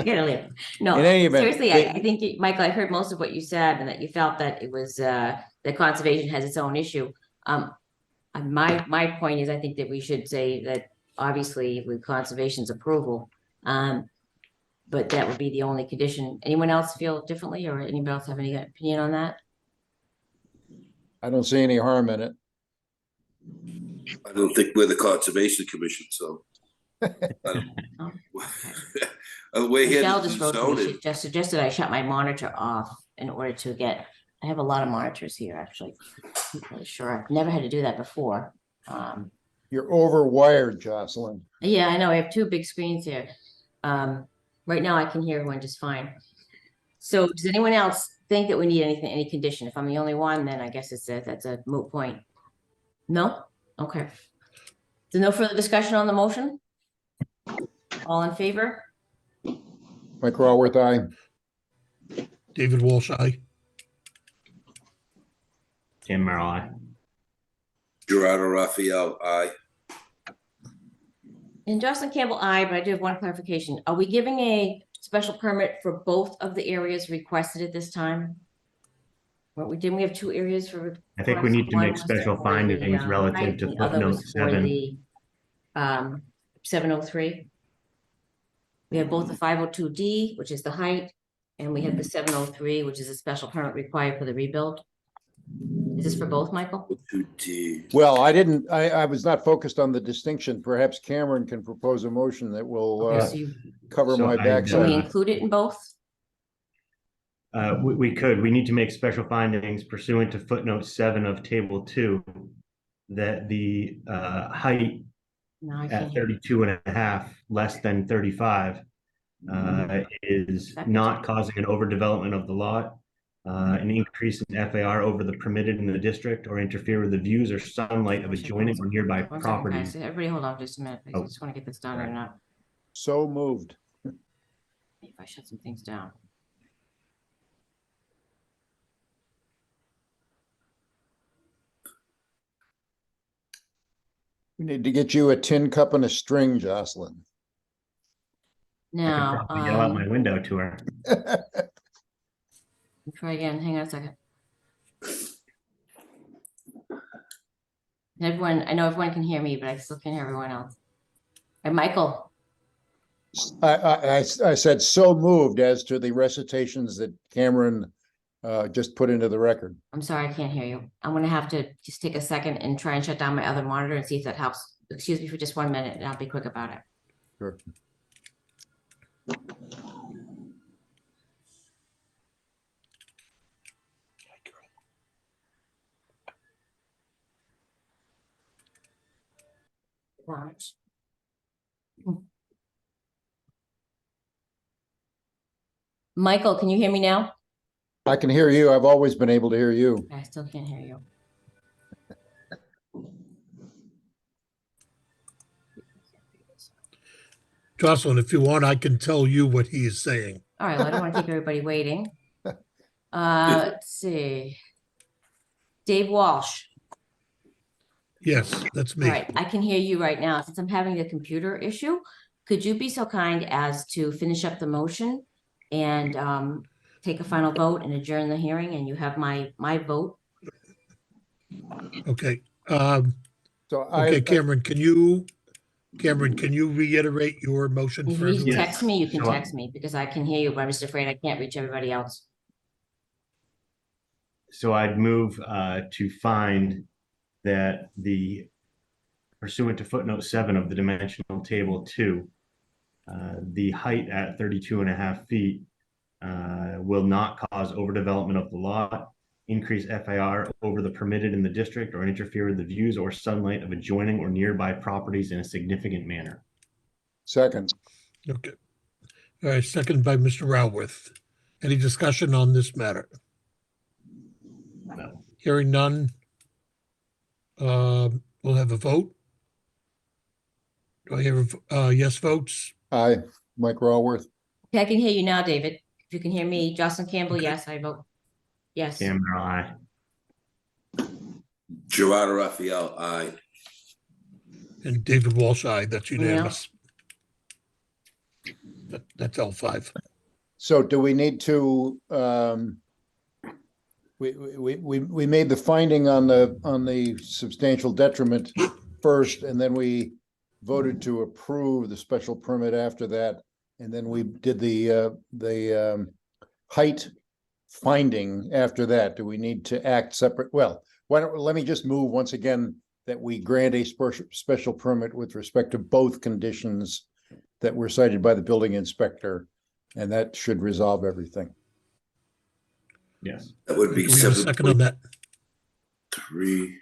gotta leave. No, In any event, seriously, they- I think, Michael, I heard most of what you said and that you felt that it was, that conservation has its own issue. My point is, I think that we should say that obviously with conservation's approval, but that would be the only condition. Anyone else feel differently or anybody else have any opinion on that? I don't see any harm in it. I don't think we're the Conservation Commission, so. I don't- Oh, We're here Michelle to just do wrote to me, zoning. she just suggested I shut my monitor off in order to get, I have a lot of monitors here, actually. I'm not really sure, I've never had to do that before. You're overwired, Jocelyn. Yeah, I know, I have two big screens here. Right now I can hear everyone just fine. So does anyone else think that we need anything, any condition? If I'm the only one, then I guess that's a moot point. No? Okay. So no further discussion on the motion? All in favor? Mike Raworth, aye. David Walsh, aye. Tim Merrill, aye. Gerardo Raphael, aye. And Jocelyn Campbell, aye, but I do have one clarification. Are we giving a special permit for both of the areas requested at this time? Well, didn't we have two areas for? I think we need to one make was special for findings the, relative height, to the other footnote was for 7. the 703. We have both the 502D, which is the height, and we have the 703, which is a special permit required for the rebuild. Is this for both, Michael? 2D. Well, I was not focused on the distinction. Perhaps Cameron can propose a motion that will Okay, so you, cover So my I- can we backside. include it in both? We could, we need to make special findings pursuant to footnote 7 of table 2 that the height No, I at can't hear. 32 and a half, less than 35, is not causing an overdevelopment of the lot, an increase in FAR over the permitted in the district, or interfere with the views or sunlight of adjoining or nearby One second, properties. guys. Everybody hold on just a minute. I Oh, just want to get this done or right. not. So moved. If I shut some things down. We need to get you a tin cup and a string, Jocelyn. I could Now, probably yell out my window to her. try again. Hang on a second. Everyone, I know everyone can hear me, but I still can't hear everyone else. And Michael, I said so moved as to the recitations that Cameron just put into the record. I'm sorry, I can't hear you. I'm gonna have to just take a second and try and shut down my other monitor and see if that helps. Excuse me for just 1 minute and I'll be quick about it. Sure. Michael, can you hear me now? I can hear you. I've always been able to hear you. I still can't hear you. Jocelyn, if you want, I can tell you what he is saying. All right, well, I don't want to keep everybody waiting. Let's see. Dave Walsh. Yes, that's All me. right, I can hear you right now. Since I'm having a computer issue, could you be so kind as to finish up the motion and take a final vote and adjourn the hearing, and you have my vote? Okay. So Okay, Cameron, can you reiterate your motion If for you everyone? text me, you can So, text me because I can hear you, but I'm just afraid I can't reach everybody else. So I'd move to find that the pursuant to footnote 7 of the dimensional table 2, the height at 32 and a half feet will not cause overdevelopment of the lot, increase FAR over the permitted in the district, or interfere with the views or sunlight of adjoining or nearby properties in a significant manner. second. Okay. All right, second by Mr. Raworth. Any discussion on this matter? No. Hearing none. We'll have a vote. Do I hear yes votes? Aye, Mike Raworth. Okay, I can hear you now, David. If you can hear me, Jocelyn Campbell, Okay. yes, I vote. Yes. Cameron, aye. Gerardo Raphael, aye. And David Walsh, aye. That's unanimous. That's L5. So do we need to, we made the finding on the substantial detriment first, and then we voted to approve the special permit after that. And then we did the height finding after that. Do we need to act separate? Well, let me just move once again that we grant a special permit with respect to both conditions that were cited by the building inspector, and that should resolve everything. Yes. That would Do be we have a second on that? 7.3.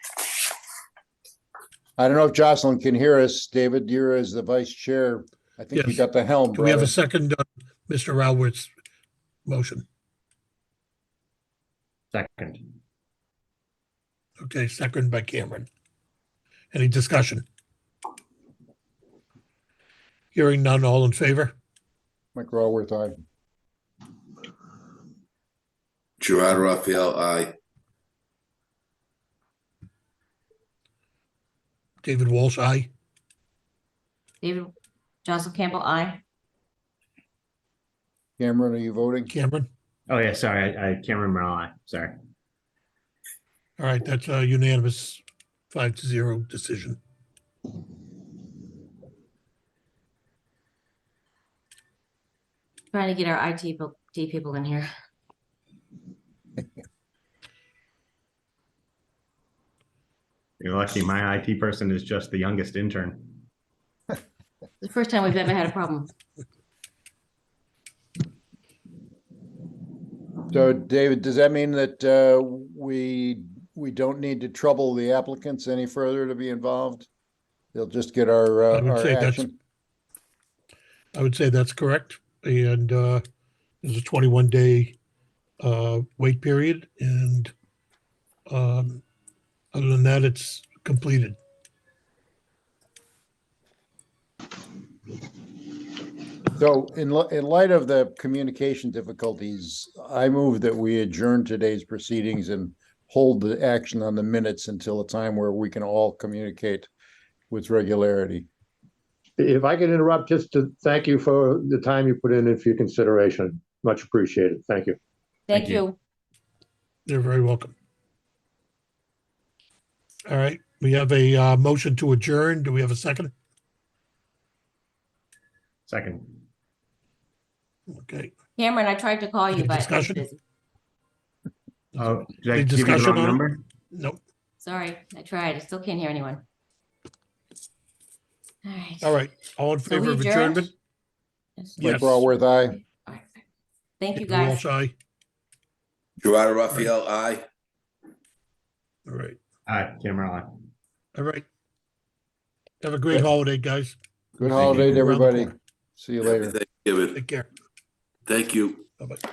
I don't know if Jocelyn can hear us. David, you're as the vice chair. I think you Yes. got the helm, Do we have a brother. second on Mr. Raworth's motion? Second. Okay, second by Cameron. Any discussion? Hearing none, all in favor? Mike Raworth, aye. Gerardo Raphael, aye. David Walsh, aye. David, Jocelyn Campbell, aye. Cameron, are you voting? Cameron? Oh, yeah, sorry, I Cameron Merrill, aye. Sorry. All right, that's a unanimous 5-0 decision. Trying to get our IT people in here. You're lucky my IT person is just the youngest intern. The first time we've ever had a problem. So David, does that mean that we don't need to trouble the applicants any further to be involved? They'll just get our action? I would say that's correct. And there's a 21-day wait period. And other than that, it's completed. So in light of the communication difficulties, I move that we adjourn today's proceedings and hold the action on the minutes until a time where we can all communicate with regularity. If I could interrupt, just to thank you for the time you put in and for your consideration. Much appreciated. Thank you. Thank Thank you. you. You're very welcome. All right, we have a motion to adjourn. Do we have a second? Second. Okay. Cameron, I tried to call you, Any but I was discussion? busy. Oh, did I Any give you the discussion wrong on it? number? Nope. Sorry, I tried. I still can't hear anyone. All right. All right. All in So favor we of adjourned? adjournment? Yes. Mike Yes. Raworth, aye. All right. Thank you, David guys. Walsh, aye. Gerardo Raphael, aye. All right. Aye, Cameron, aye. All right. Have a great holiday, guys. Good We'll see holiday you to around the everybody. corner. See you Happy later. Thanksgiving. Take care. Thank you. Bye-bye.